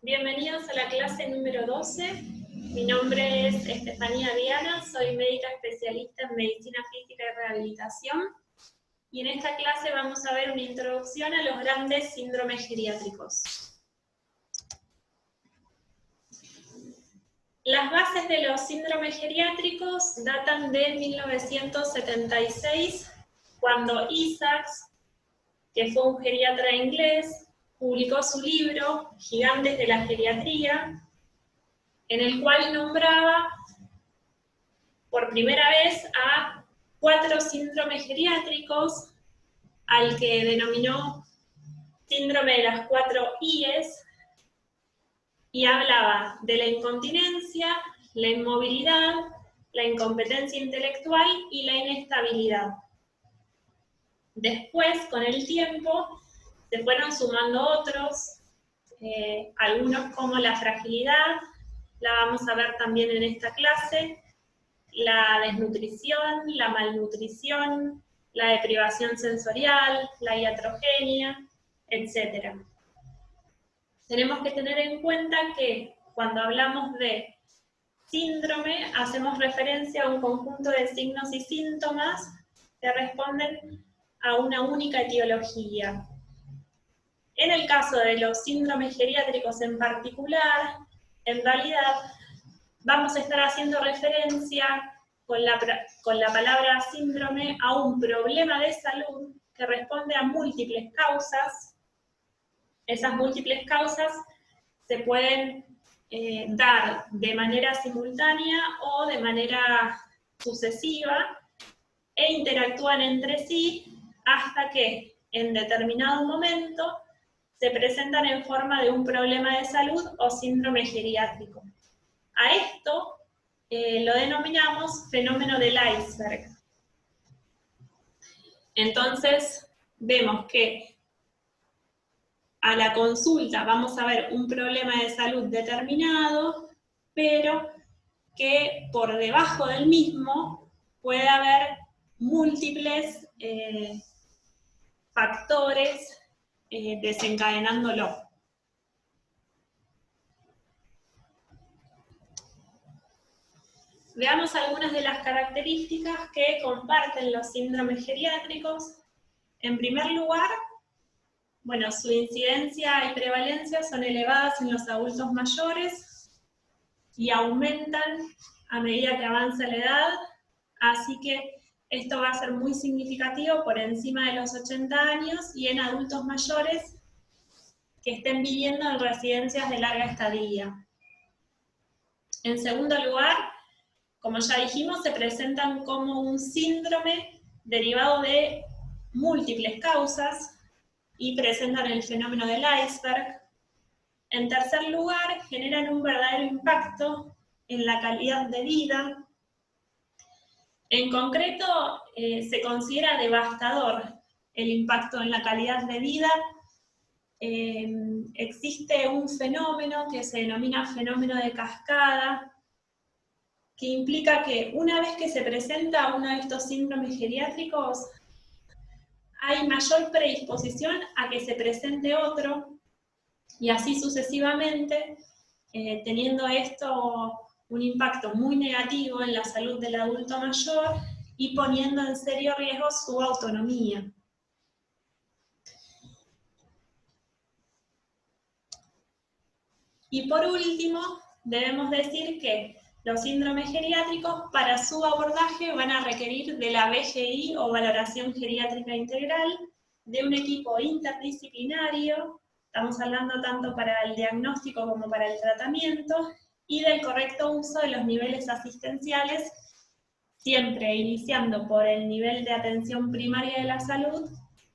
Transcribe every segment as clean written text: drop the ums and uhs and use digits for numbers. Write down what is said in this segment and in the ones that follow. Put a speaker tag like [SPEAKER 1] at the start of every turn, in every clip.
[SPEAKER 1] Bienvenidos a la clase número 12. Mi nombre es Estefanía Diana, soy médica especialista en medicina física y rehabilitación. Y en esta clase vamos a ver una introducción a los grandes síndromes geriátricos. Las bases de los síndromes geriátricos datan de 1976, cuando Isaacs, que fue un geriatra inglés, publicó su libro Gigantes de la Geriatría, en el cual nombraba por primera vez a 4 síndromes geriátricos, al que denominó síndrome de las 4 I's, y hablaba de la incontinencia, la inmovilidad, la incompetencia intelectual y la inestabilidad. Después, con el tiempo, se fueron sumando otros, algunos como la fragilidad, la vamos a ver también en esta clase, la desnutrición, la malnutrición, la deprivación sensorial, la iatrogenia, etc. Tenemos que tener en cuenta que cuando hablamos de síndrome, hacemos referencia a un conjunto de signos y síntomas que responden a una única etiología. En el caso de los síndromes geriátricos en particular, en realidad vamos a estar haciendo referencia con la palabra síndrome a un problema de salud que responde a múltiples causas. Esas múltiples causas se pueden dar de manera simultánea o de manera sucesiva e interactúan entre sí hasta que en determinado momento se presentan en forma de un problema de salud o síndrome geriátrico. A esto lo denominamos fenómeno del iceberg. Entonces, vemos que a la consulta vamos a ver un problema de salud determinado, pero que por debajo del mismo puede haber múltiples factores desencadenándolo. Veamos algunas de las características que comparten los síndromes geriátricos. En primer lugar, bueno, su incidencia y prevalencia son elevadas en los adultos mayores y aumentan a medida que avanza la edad, así que esto va a ser muy significativo por encima de los 80 años y en adultos mayores que estén viviendo en residencias de larga estadía. En segundo lugar, como ya dijimos, se presentan como un síndrome derivado de múltiples causas y presentan el fenómeno del iceberg. En tercer lugar, generan un verdadero impacto en la calidad de vida. En concreto, se considera devastador el impacto en la calidad de vida. Existe un fenómeno que se denomina fenómeno de cascada, que implica que una vez que se presenta uno de estos síndromes geriátricos, hay mayor predisposición a que se presente otro, y así sucesivamente, teniendo esto un impacto muy negativo en la salud del adulto mayor y poniendo en serio riesgo su autonomía. Y por último, debemos decir que los síndromes geriátricos, para su abordaje, van a requerir de la VGI o valoración geriátrica integral, de un equipo interdisciplinario, estamos hablando tanto para el diagnóstico como para el tratamiento, y del correcto uso de los niveles asistenciales, siempre iniciando por el nivel de atención primaria de la salud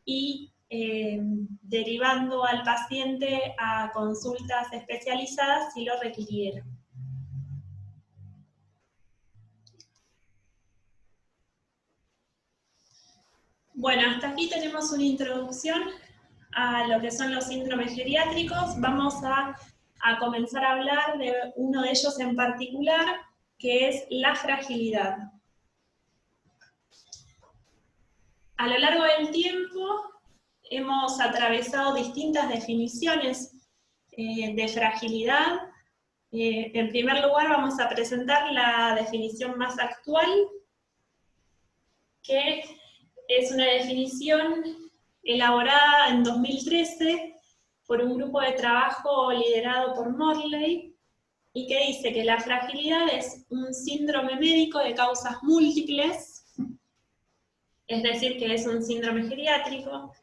[SPEAKER 1] y derivando al paciente a consultas especializadas si lo requiriera. Bueno, hasta aquí tenemos una introducción a lo que son los síndromes geriátricos. Vamos a comenzar a hablar de uno de ellos en particular, que es la fragilidad. A lo largo del tiempo hemos atravesado distintas definiciones de fragilidad. En primer lugar vamos a presentar la definición más actual, que es una definición elaborada en 2013 por un grupo de trabajo liderado por Morley, y que dice que la fragilidad es un síndrome médico de causas múltiples, es decir, que es un síndrome geriátrico,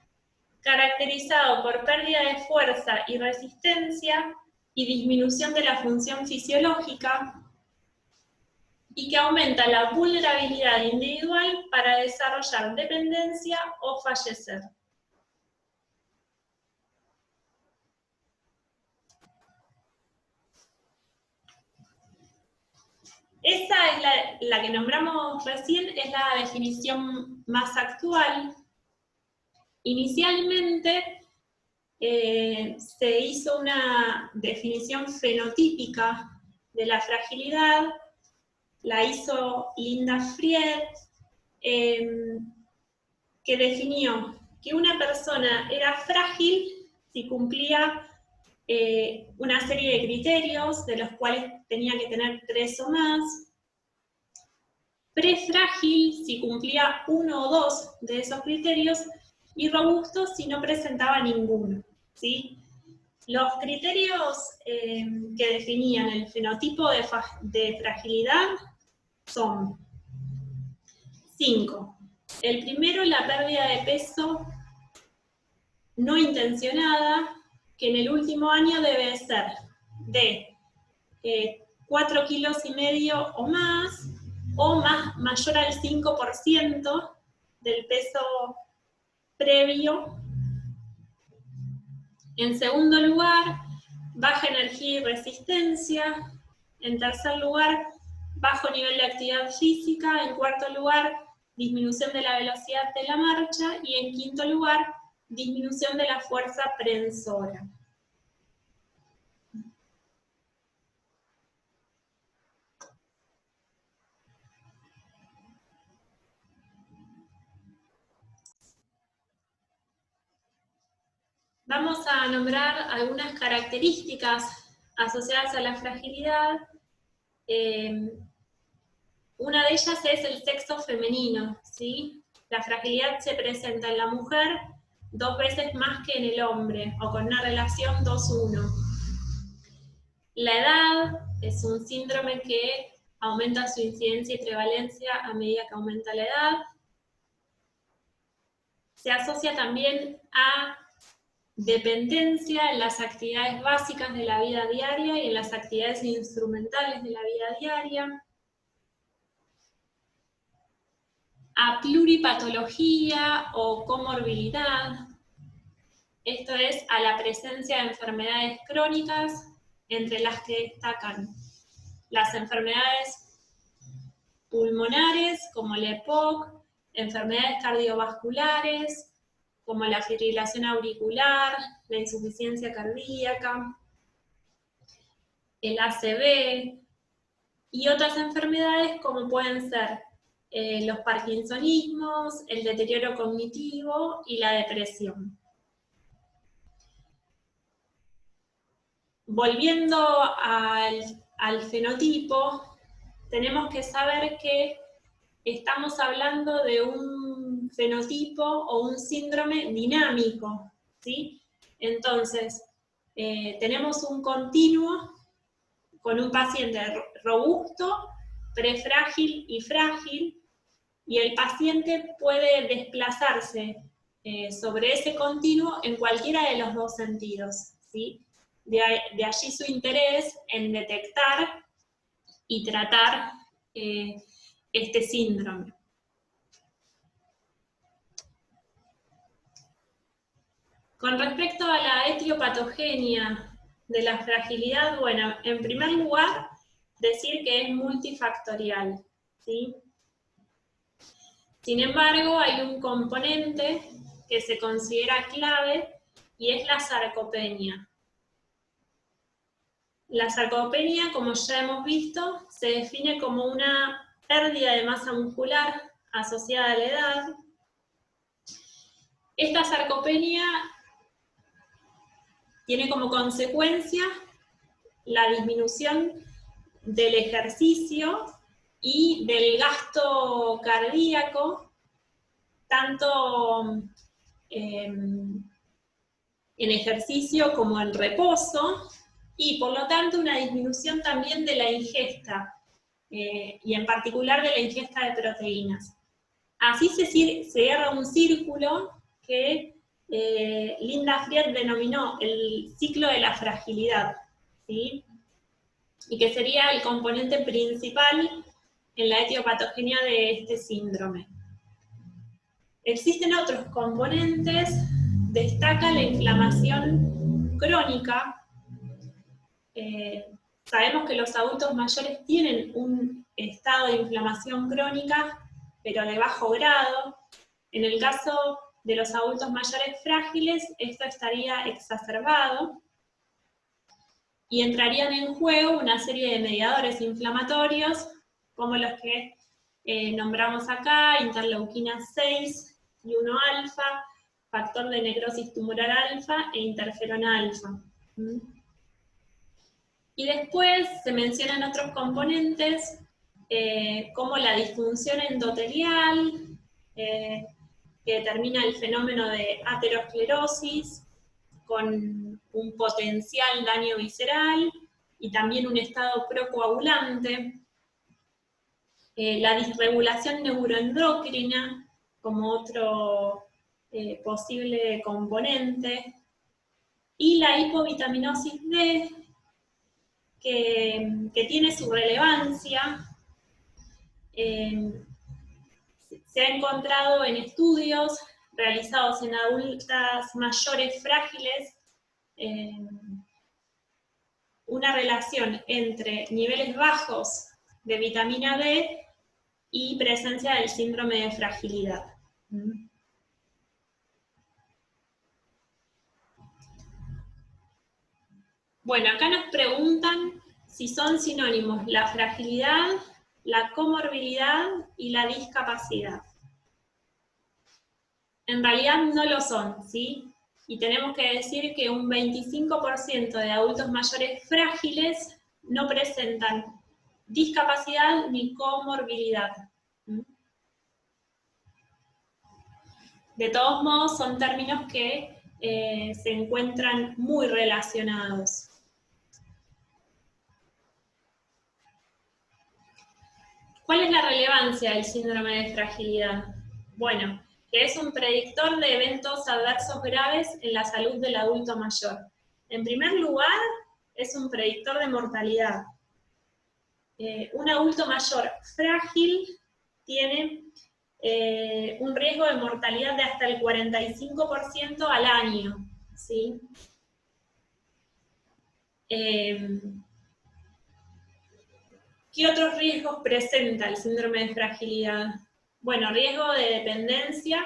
[SPEAKER 1] caracterizado por pérdida de fuerza y resistencia y disminución de la función fisiológica, y que aumenta la vulnerabilidad individual para desarrollar dependencia o fallecer. Esa es la que nombramos recién, es la definición más actual. Inicialmente se hizo una definición fenotípica de la fragilidad, la hizo Linda Fried, que definió que una persona era frágil si cumplía una serie de criterios, de los cuales tenía que tener 3 o más, prefrágil si cumplía 1 o 2 de esos criterios, y robusto si no presentaba ninguno, ¿sí? Los criterios que definían el fenotipo de fragilidad son 5. El primero, la pérdida de peso no intencionada, que en el último año debe ser de 4,5 kilos o más, o mayor al 5% del peso previo. En segundo lugar, baja energía y resistencia. En tercer lugar, bajo nivel de actividad física. En cuarto lugar, disminución de la velocidad de la marcha. Y en quinto lugar, disminución de la fuerza prehensora. Vamos a nombrar algunas características asociadas a la fragilidad. Una de ellas es el sexo femenino, ¿sí? La fragilidad se presenta en la mujer 2 veces más que en el hombre, o con una relación 2:1. La edad es un síndrome que aumenta su incidencia y prevalencia a medida que aumenta la edad. Se asocia también a dependencia en las actividades básicas de la vida diaria y en las actividades instrumentales de la vida diaria. A pluripatología o comorbilidad, esto es a la presencia de enfermedades crónicas, entre las que destacan las enfermedades pulmonares como la EPOC, enfermedades cardiovasculares como la fibrilación auricular, la insuficiencia cardíaca, el ACV, y otras enfermedades como pueden ser los parkinsonismos, el deterioro cognitivo y la depresión. Volviendo al fenotipo, tenemos que saber que estamos hablando de un fenotipo o un síndrome dinámico, ¿sí? Entonces, tenemos un continuo con un paciente robusto, prefrágil y frágil, y el paciente puede desplazarse sobre ese continuo en cualquiera de los 2 sentidos, ¿sí? De allí su interés en detectar y tratar este síndrome. Con respecto a la etiopatogenia de la fragilidad, bueno, en primer lugar, decir que es multifactorial, ¿sí? Sin embargo, hay un componente que se considera clave y es la sarcopenia. La sarcopenia, como ya hemos visto, se define como una pérdida de masa muscular asociada a la edad. Esta sarcopenia tiene como consecuencia la disminución del ejercicio y del gasto cardíaco, tanto en ejercicio como en reposo, y por lo tanto una disminución también de la ingesta, y en particular de la ingesta de proteínas. Así se cierra un círculo que Linda Fried denominó el ciclo de la fragilidad, ¿sí? Y que sería el componente principal en la etiopatogenia de este síndrome. Existen otros componentes, destaca la inflamación crónica. Sabemos que los adultos mayores tienen un estado de inflamación crónica, pero de bajo grado. En el caso de los adultos mayores frágiles, esto estaría exacerbado, y entrarían en juego una serie de mediadores inflamatorios, como los que nombramos acá, interleuquina 6 y 1 alfa, factor de necrosis tumoral alfa e interferona alfa. Y después se mencionan otros componentes, como la disfunción endotelial, que determina el fenómeno de aterosclerosis, con un potencial daño visceral y también un estado procoagulante. La disregulación neuroendocrina como otro posible componente, y la hipovitaminosis D, que tiene su relevancia. Se ha encontrado en estudios realizados en adultas mayores frágiles una relación entre niveles bajos de vitamina D y presencia del síndrome de fragilidad. Bueno, acá nos preguntan si son sinónimos la fragilidad, la comorbilidad y la discapacidad. En realidad no lo son, ¿sí? Y tenemos que decir que un 25% de adultos mayores frágiles no presentan discapacidad ni comorbilidad. De todos modos, son términos que se encuentran muy relacionados. ¿Cuál es la relevancia del síndrome de fragilidad? Bueno, que es un predictor de eventos adversos graves en la salud del adulto mayor. En primer lugar, es un predictor de mortalidad. Un adulto mayor frágil tiene un riesgo de mortalidad de hasta el 45% al año, ¿sí? ¿Qué otros riesgos presenta el síndrome de fragilidad? Bueno, riesgo de dependencia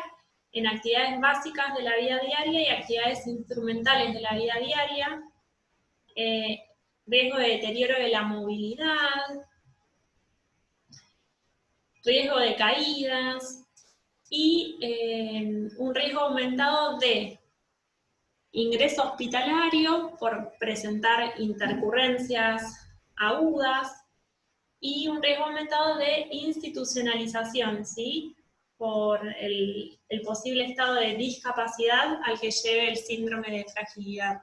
[SPEAKER 1] en actividades básicas de la vida diaria y actividades instrumentales de la vida diaria, riesgo de deterioro de la movilidad, riesgo de caídas y un riesgo aumentado de ingreso hospitalario por presentar intercurrencias agudas, y un riesgo aumentado de institucionalización, ¿sí? Por el posible estado de discapacidad al que lleve el síndrome de fragilidad.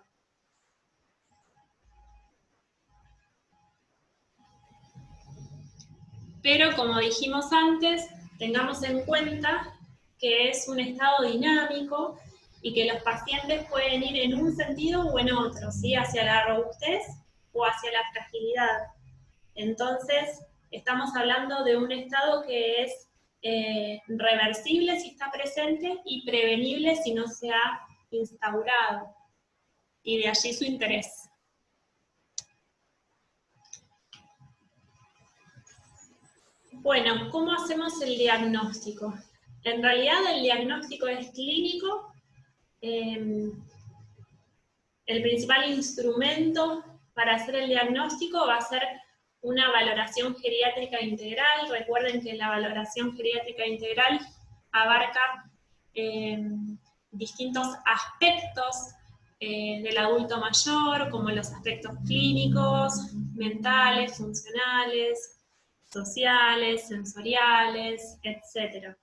[SPEAKER 1] Pero como dijimos antes, tengamos en cuenta que es un estado dinámico y que los pacientes pueden ir en un sentido o en otro, ¿sí? Hacia la robustez o hacia la fragilidad. Entonces, estamos hablando de un estado que es reversible si está presente y prevenible si no se ha instaurado. Y de allí su interés. Bueno, ¿cómo hacemos el diagnóstico? En realidad el diagnóstico es clínico. El principal instrumento para hacer el diagnóstico va a ser una valoración geriátrica integral. Recuerden que la valoración geriátrica integral abarca distintos aspectos del adulto mayor, como los aspectos clínicos, mentales, funcionales, sociales, sensoriales, etc.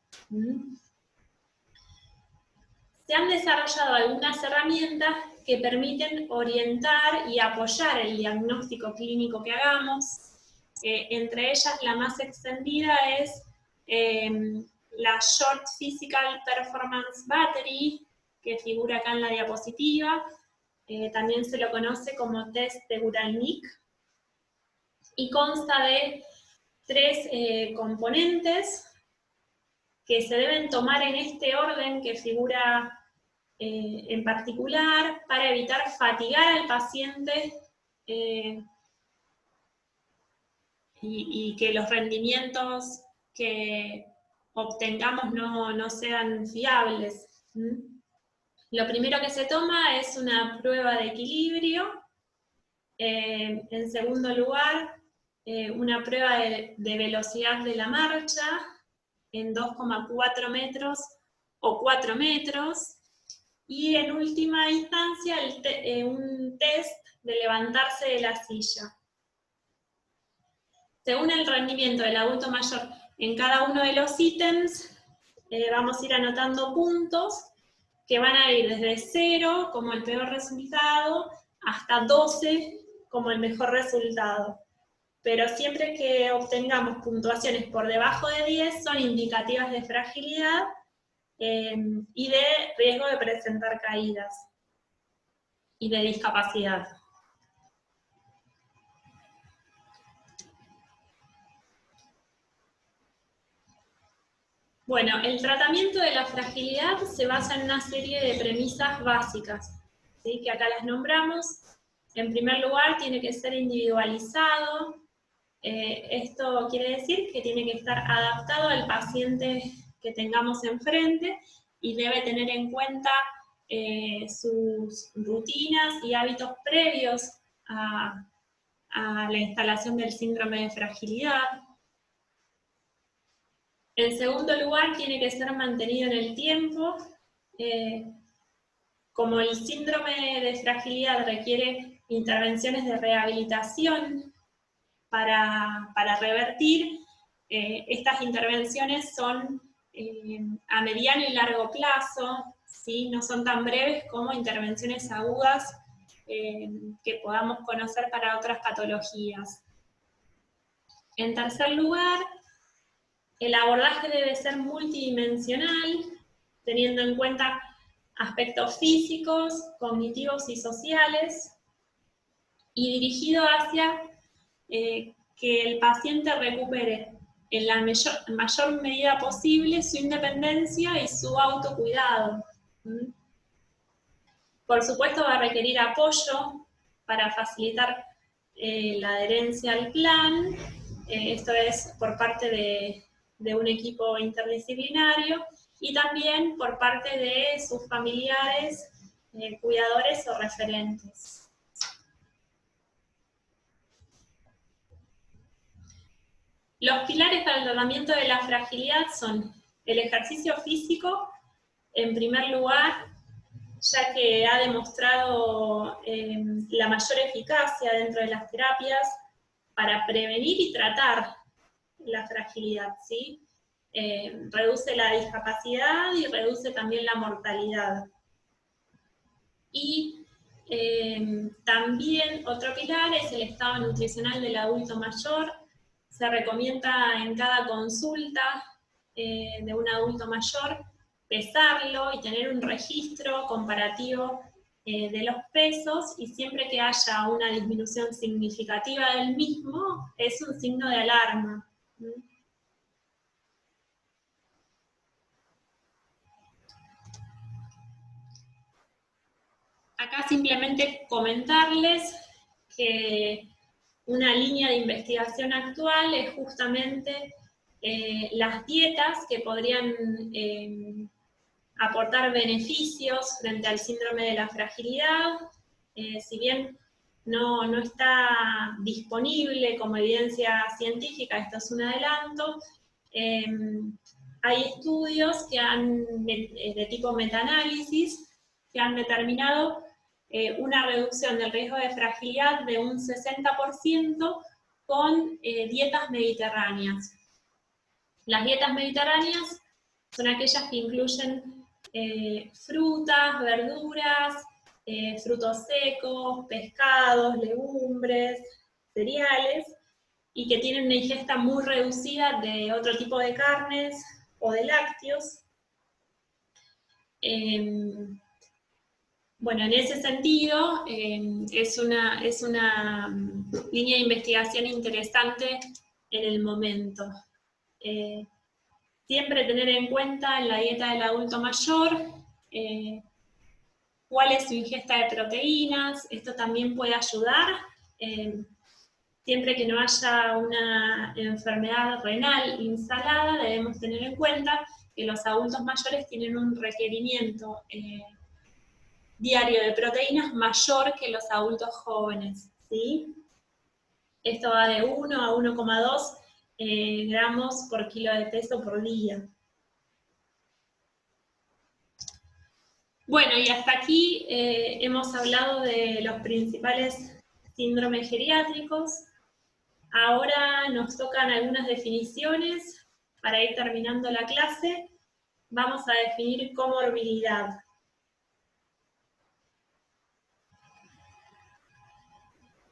[SPEAKER 1] Se han desarrollado algunas herramientas que permiten orientar y apoyar el diagnóstico clínico que hagamos. Entre ellas, la más extendida es la Short Physical Performance Battery, que figura acá en la diapositiva. También se lo conoce como test de Guralnick, y consta de 3 componentes que se deben tomar en este orden que figura en particular para evitar fatigar al paciente y que los rendimientos que obtengamos no sean fiables. Lo primero que se toma es una prueba de equilibrio. En segundo lugar, una prueba de velocidad de la marcha en 2,4 metros o 4 metros. Y en última instancia, un test de levantarse de la silla. Según el rendimiento del adulto mayor en cada uno de los ítems, vamos a ir anotando puntos que van a ir desde 0 como el peor resultado hasta 12 como el mejor resultado. Pero siempre que obtengamos puntuaciones por debajo de 10 son indicativas de fragilidad y de riesgo de presentar caídas y de discapacidad. Bueno, el tratamiento de la fragilidad se basa en una serie de premisas básicas, ¿sí? Que acá las nombramos. En primer lugar, tiene que ser individualizado. Esto quiere decir que tiene que estar adaptado al paciente que tengamos enfrente y debe tener en cuenta sus rutinas y hábitos previos a la instalación del síndrome de fragilidad. En segundo lugar, tiene que ser mantenido en el tiempo. Como el síndrome de fragilidad requiere intervenciones de rehabilitación para revertir, estas intervenciones son a mediano y largo plazo, ¿sí? No son tan breves como intervenciones agudas que podamos conocer para otras patologías. En tercer lugar, el abordaje debe ser multidimensional, teniendo en cuenta aspectos físicos, cognitivos y sociales, y dirigido hacia que el paciente recupere en la mayor medida posible su independencia y su autocuidado. Por supuesto va a requerir apoyo para facilitar la adherencia al plan. Esto es por parte de un equipo interdisciplinario y también por parte de sus familiares, cuidadores o referentes. Los pilares para el tratamiento de la fragilidad son el ejercicio físico, en primer lugar, ya que ha demostrado la mayor eficacia dentro de las terapias para prevenir y tratar la fragilidad, ¿sí? Reduce la discapacidad y reduce también la mortalidad. Y también otro pilar es el estado nutricional del adulto mayor. Se recomienda en cada consulta de un adulto mayor pesarlo y tener un registro comparativo de los pesos, y siempre que haya una disminución significativa del mismo, es un signo de alarma. Acá simplemente comentarles que una línea de investigación actual es justamente las dietas que podrían aportar beneficios frente al síndrome de la fragilidad. Si bien no está disponible como evidencia científica, esto es un adelanto, hay estudios que de tipo metaanálisis que han determinado una reducción del riesgo de fragilidad de un 60% con dietas mediterráneas. Las dietas mediterráneas son aquellas que incluyen frutas, verduras, frutos secos, pescados, legumbres, cereales, y que tienen una ingesta muy reducida de otro tipo de carnes o de lácteos. Bueno, en ese sentido, es una línea de investigación interesante en el momento. Siempre tener en cuenta en la dieta del adulto mayor cuál es su ingesta de proteínas. Esto también puede ayudar, siempre que no haya una enfermedad renal instalada, debemos tener en cuenta que los adultos mayores tienen un requerimiento diario de proteínas mayor que los adultos jóvenes, ¿sí? Esto va de 1 a 1,2 gramos por kilo de peso por día. Bueno, y hasta aquí hemos hablado de los principales síndromes geriátricos. Ahora nos tocan algunas definiciones para ir terminando la clase. Vamos a definir comorbilidad.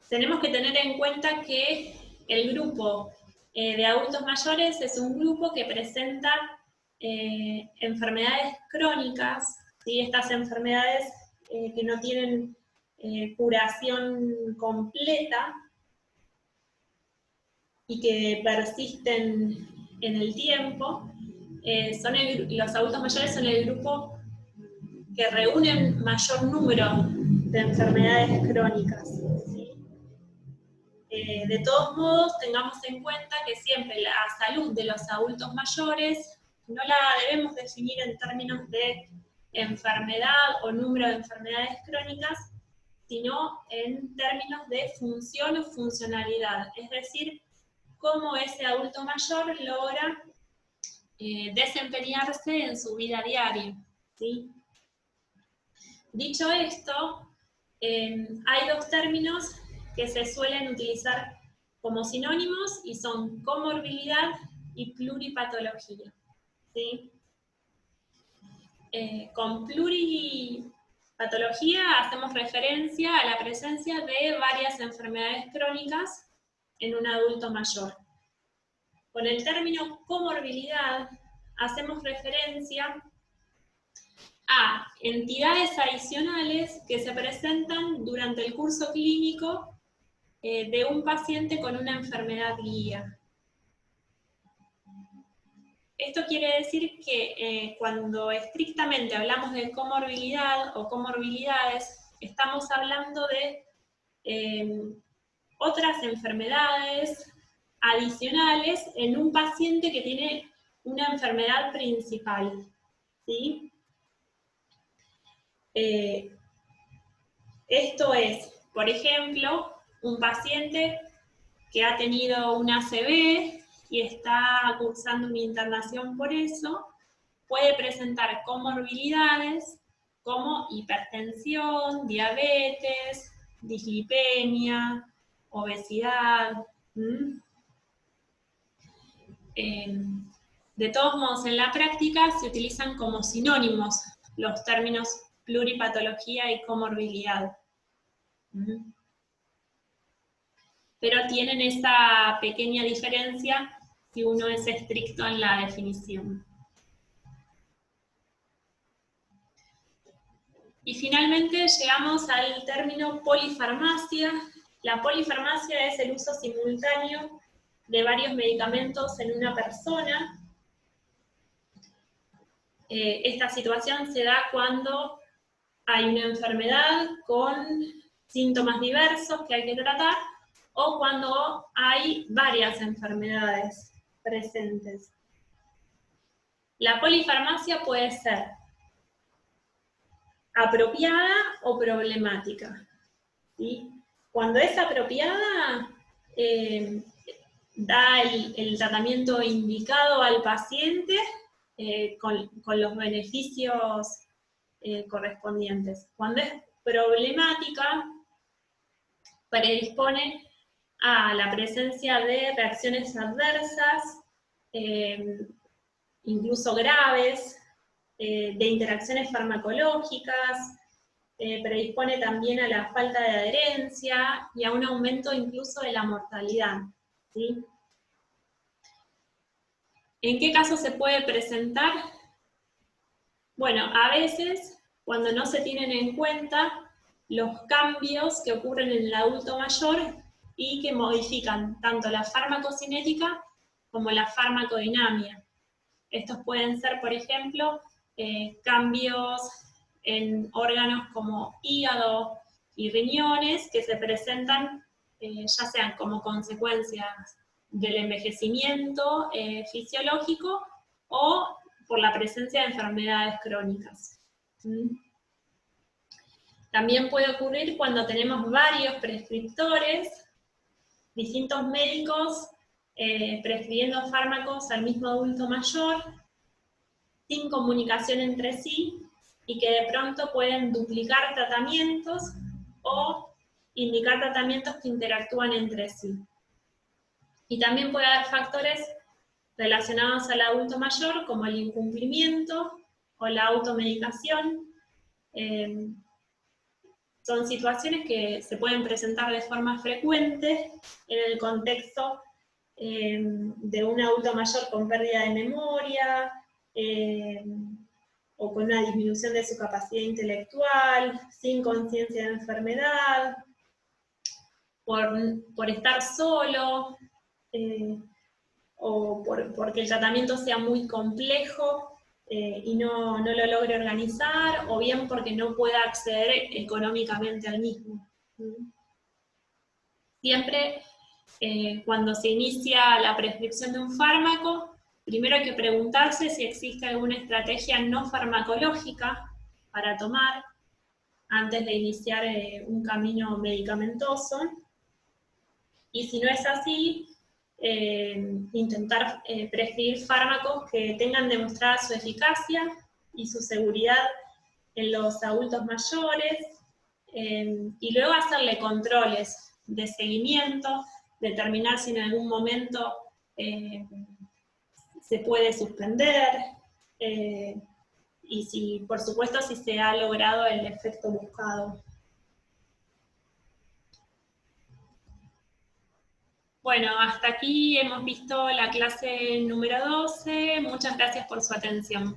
[SPEAKER 1] Tenemos que tener en cuenta que el grupo de adultos mayores es un grupo que presenta enfermedades crónicas, ¿sí? Estas enfermedades que no tienen curación completa y que persisten en el tiempo, los adultos mayores son el grupo que reúnen mayor número de enfermedades crónicas, ¿sí? De todos modos, tengamos en cuenta que siempre la salud de los adultos mayores no la debemos definir en términos de enfermedad o número de enfermedades crónicas, sino en términos de función o funcionalidad, es decir, cómo ese adulto mayor logra desempeñarse en su vida diaria, ¿sí? Dicho esto, hay dos términos que se suelen utilizar como sinónimos y son comorbilidad y pluripatología, ¿sí? Con pluripatología hacemos referencia a la presencia de varias enfermedades crónicas en un adulto mayor. Con el término comorbilidad hacemos referencia a entidades adicionales que se presentan durante el curso clínico de un paciente con una enfermedad guía. Esto quiere decir que cuando estrictamente hablamos de comorbilidad o comorbilidades, estamos hablando de otras enfermedades adicionales en un paciente que tiene una enfermedad principal, ¿sí? Esto es, por ejemplo, un paciente que ha tenido una ACV y está cursando una internación por eso, puede presentar comorbilidades como hipertensión, diabetes, dislipemia, obesidad. De todos modos, en la práctica se utilizan como sinónimos los términos pluripatología y comorbilidad. Pero tienen esa pequeña diferencia si uno es estricto en la definición. Y finalmente llegamos al término polifarmacia. La polifarmacia es el uso simultáneo de varios medicamentos en una persona. Esta situación se da cuando hay una enfermedad con síntomas diversos que hay que tratar, o cuando hay varias enfermedades presentes. La polifarmacia puede ser apropiada o problemática, ¿sí? Cuando es apropiada, da el tratamiento indicado al paciente con los beneficios correspondientes. Cuando es problemática predispone a la presencia de reacciones adversas, incluso graves, de interacciones farmacológicas, predispone también a la falta de adherencia y a un aumento incluso de la mortalidad, ¿sí? ¿En qué caso se puede presentar? Bueno, a veces, cuando no se tienen en cuenta los cambios que ocurren en el adulto mayor y que modifican tanto la farmacocinética como la farmacodinámica. Estos pueden ser, por ejemplo, cambios en órganos como hígado y riñones que se presentan ya sean como consecuencias del envejecimiento fisiológico o por la presencia de enfermedades crónicas. También puede ocurrir cuando tenemos varios prescriptores, distintos médicos prescribiendo fármacos al mismo adulto mayor, sin comunicación entre sí, y que de pronto pueden duplicar tratamientos o indicar tratamientos que interactúan entre sí. Y también puede haber factores relacionados al adulto mayor, como el incumplimiento o la automedicación. Son situaciones que se pueden presentar de forma frecuente en el contexto de un adulto mayor con pérdida de memoria, o con una disminución de su capacidad intelectual, sin conciencia de enfermedad, por estar solo, o porque el tratamiento sea muy complejo y no lo logre organizar, o bien porque no pueda acceder económicamente al mismo. Siempre cuando se inicia la prescripción de un fármaco, primero hay que preguntarse si existe alguna estrategia no farmacológica para tomar antes de iniciar un camino medicamentoso. Y si no es así, intentar prescribir fármacos que tengan demostrada su eficacia y su seguridad en los adultos mayores, y luego hacerle controles de seguimiento, determinar si en algún momento se puede suspender, y si, por supuesto, si se ha logrado el efecto buscado. Bueno, hasta aquí hemos visto la clase número 12. Muchas gracias por su atención.